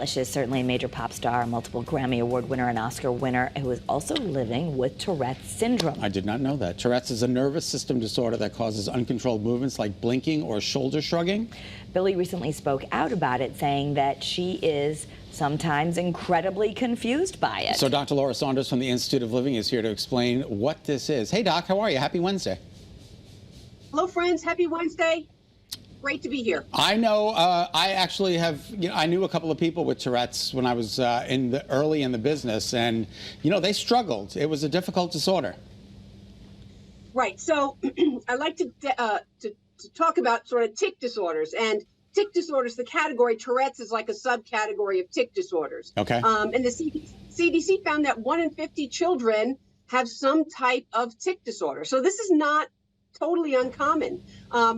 She is certainly a major pop star, a multiple Grammy Award winner and Oscar winner, who is also living with Tourette's syndrome. I did not know that. Tourette's is a nervous system disorder that causes uncontrolled movements like blinking or shoulder shrugging. Billie recently spoke out about it, saying that she is sometimes incredibly confused by it. So Dr. Laura Saunders from the Institute of Living is here to explain what this is. Hey, Doc, how are you? Happy Wednesday. Hello, friends. Happy Wednesday. Great to be here. I know. I actually have. I knew a couple of people with Tourette's when I was early in the business, and they struggled. It was a difficult disorder. Right. So I like to talk about sort of tic disorders, and tic disorders. The category Tourette's is like a subcategory of tic disorders. Okay. And the CDC found that 1 in 50 children have some type of tic disorder. So this is not totally uncommon.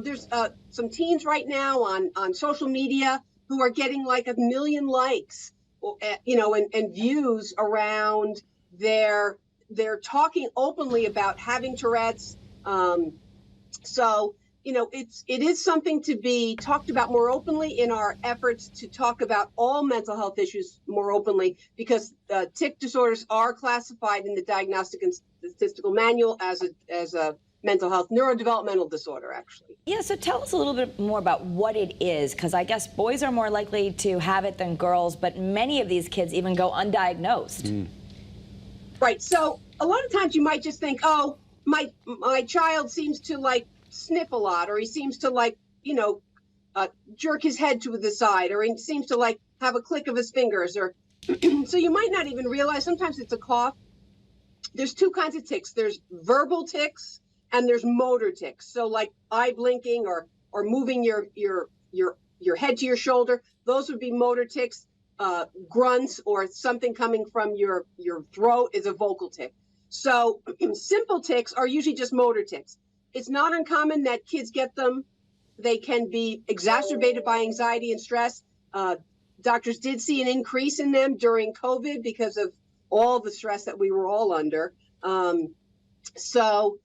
There's some teens right now on social media who are getting like 1 million likes, and views around they're talking openly about having Tourette's. So it is something to be talked about more openly in our efforts to talk about all mental health issues more openly, because tic disorders are classified in the Diagnostic and Statistical Manual as a mental health neurodevelopmental disorder, actually. Yeah, so tell us a little bit more about what it is, because I guess boys are more likely to have it than girls, but many of these kids even go undiagnosed. Right. So a lot of times you might just think, oh, my child seems to sniff a lot, or he seems to jerk his head to the side, or he seems to have a click of his fingers, or so you might not even realize sometimes it's a cough. There's two kinds of tics. There's verbal tics and there's motor tics. So like eye blinking or moving your head to your shoulder, those would be motor tics. Grunts or something coming from your throat is a vocal tic. So simple tics are usually just motor tics. It's not uncommon that kids get them. They can be exacerbated by anxiety and stress. Doctors did see an increase in them during COVID because of all the stress that we were all under. So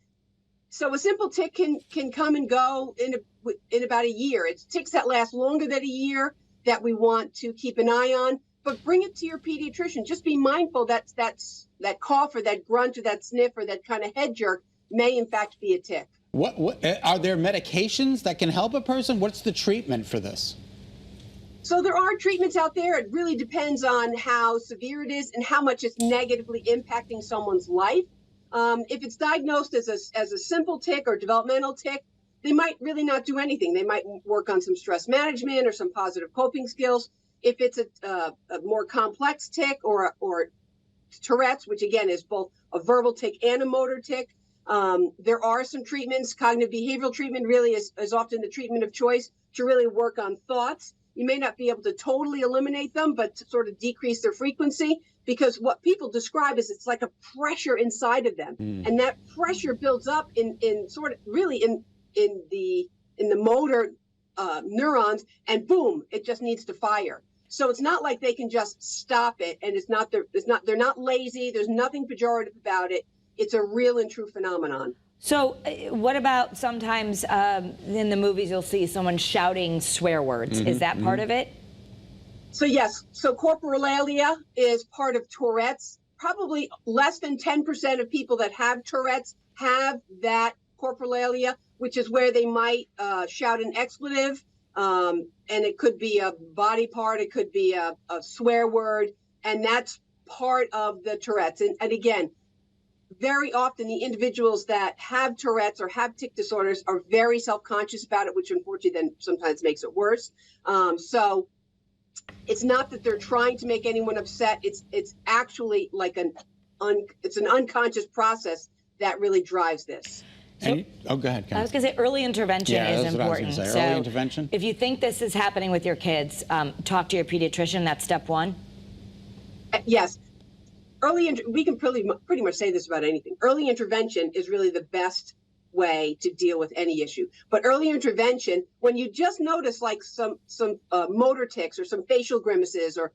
a simple tic can come and go in about a year. It's tics that last longer than a year that we want to keep an eye on. But bring it to your pediatrician. Just be mindful that cough or that grunt or that sniff or that kind of head jerk may in fact be a tic. What are there medications that can help a person? What's the treatment for this? So there are treatments out there. It really depends on how severe it is and how much it's negatively impacting someone's life. If it's diagnosed as a simple tic or developmental tic, they might really not do anything. They might work on some stress management or some positive coping skills. If it's a more complex tic or Tourette's, which again is both a verbal tic and a motor tic, there are some treatments. Cognitive behavioral treatment really is often the treatment of choice to really work on thoughts. You may not be able to totally eliminate them, but to sort of decrease their frequency, because what people describe is it's like a pressure inside of them. And that pressure builds up in the motor neurons, and boom, it just needs to fire. So it's not like they can just stop it, and they're not lazy. There's nothing pejorative about it. It's a real and true phenomenon. So what about sometimes in the movies you'll see someone shouting swear words? Is that part of it? So yes, so corporalalia is part of Tourette's. Probably less than 10% of people that have Tourette's have that corporalalia, which is where they might shout an expletive, and it could be a body part, it could be a swear word, and that's part of the Tourette's. And again, very often the individuals that have Tourette's or have tic disorders are very self-conscious about it, which unfortunately then sometimes makes it worse. So it's not that they're trying to make anyone upset. It's actually like it's an unconscious process that really drives this. And, go ahead, Ken. I was going to say early intervention is important. So early intervention. If you think this is happening with your kids, talk to your pediatrician. That's step one. Yes. We can pretty much say this about anything. Early intervention is really the best way to deal with any issue. But early intervention, when you just notice like some motor tics or some facial grimaces or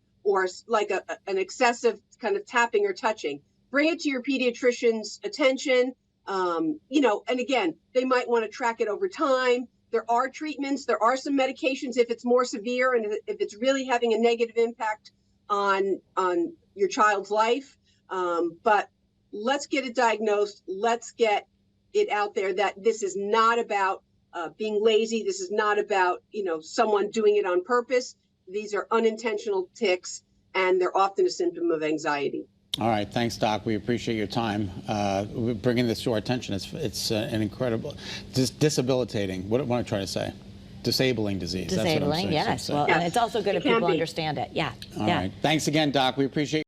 like an excessive kind of tapping or touching, bring it to your pediatrician's attention. And again, they might want to track it over time. There are treatments. There are some medications if it's more severe and if it's really having a negative impact on your child's life. But let's get it diagnosed. Let's get it out there that this is not about being lazy. This is not about, someone doing it on purpose. These are unintentional tics, and they're often a symptom of anxiety. All right, thanks, Doc. We appreciate your time bringing this to our attention. It's an incredible, debilitating. What am I trying to say? Disabling disease. Disabling, that's what I'm saying. yes. Well, and it's also good if people understand it. Yeah. All right. Thanks again, Doc. We appreciate